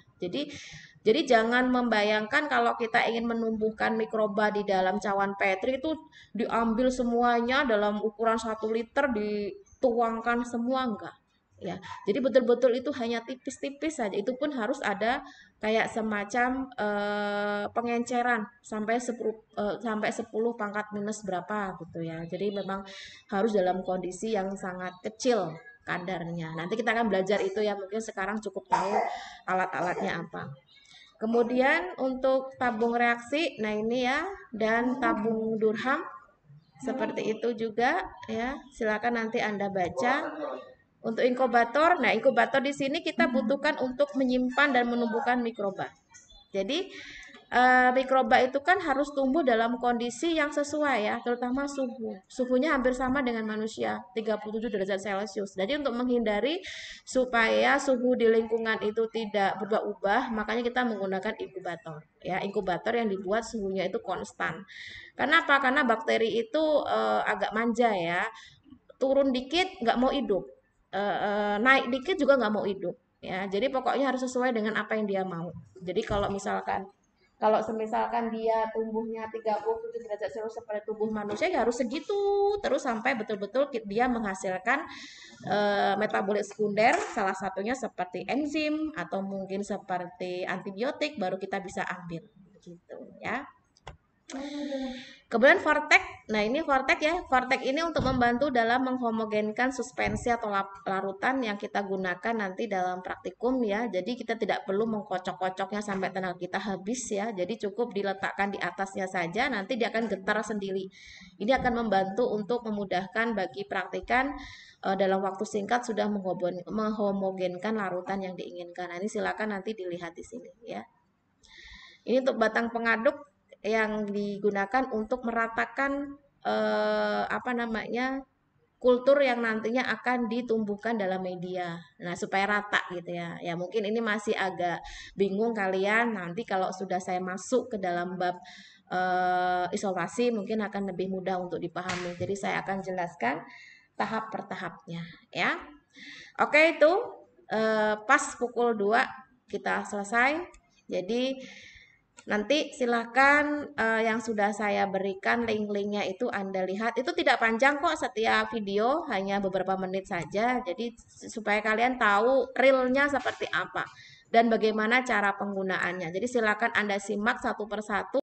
Jadi jangan membayangkan kalau kita ingin menumbuhkan mikroba di dalam cawan Petri itu diambil semuanya dalam ukuran 1 liter dituangkan semua, enggak. Ya, jadi betul-betul itu hanya tipis-tipis saja. Itu pun harus ada kayak semacam pengenceran sampai 10 pangkat minus berapa gitu ya. Jadi memang harus dalam kondisi yang sangat kecil kadarnya. Nanti kita akan belajar itu ya. Mungkin sekarang cukup tahu alat-alatnya apa. Kemudian untuk tabung reaksi, nah ini ya, dan tabung Durham seperti itu juga ya. Silakan nanti Anda baca. Untuk inkubator, nah inkubator di sini kita butuhkan untuk menyimpan dan menumbuhkan mikroba. Jadi mikroba itu kan harus tumbuh dalam kondisi yang sesuai ya, terutama suhu. Suhunya hampir sama dengan manusia, 37 derajat Celcius. Jadi untuk menghindari supaya suhu di lingkungan itu tidak berubah-ubah, makanya kita menggunakan inkubator. Ya, inkubator yang dibuat suhunya itu konstan. Kenapa? Karena bakteri itu agak manja ya. Turun dikit nggak mau hidup. Naik dikit juga nggak mau hidup ya, jadi pokoknya harus sesuai dengan apa yang dia mau. Jadi kalau semisalkan dia tumbuhnya 37 derajat Celcius seperti tubuh manusia ya harus segitu terus sampai betul-betul dia menghasilkan metabolit sekunder, salah satunya seperti enzim atau mungkin seperti antibiotik, baru kita bisa ambil gitu ya. Kemudian vortex, nah ini vortex ya, vortex ini untuk membantu dalam menghomogenkan suspensi atau larutan yang kita gunakan nanti dalam praktikum ya. Jadi kita tidak perlu mengkocok-kocoknya sampai tenaga kita habis ya. Jadi cukup diletakkan di atasnya saja, nanti dia akan getar sendiri. Ini akan membantu untuk memudahkan bagi praktikan dalam waktu singkat sudah menghomogenkan larutan yang diinginkan. Nah ini silakan nanti dilihat di sini ya. Ini untuk batang pengaduk yang digunakan untuk meratakan kultur yang nantinya akan ditumbuhkan dalam media. Nah, supaya rata gitu ya. Ya, mungkin ini masih agak bingung kalian. Nanti kalau sudah saya masuk ke dalam bab isolasi mungkin akan lebih mudah untuk dipahami. Jadi saya akan jelaskan tahap per tahapnya ya. Oke, itu pas pukul 2 kita selesai. Jadi Nanti silakan yang sudah saya berikan link-linknya itu Anda lihat. Itu tidak panjang kok, setiap video hanya beberapa menit saja. Jadi supaya kalian tahu realnya seperti apa dan bagaimana cara penggunaannya. Jadi silakan Anda simak satu persatu.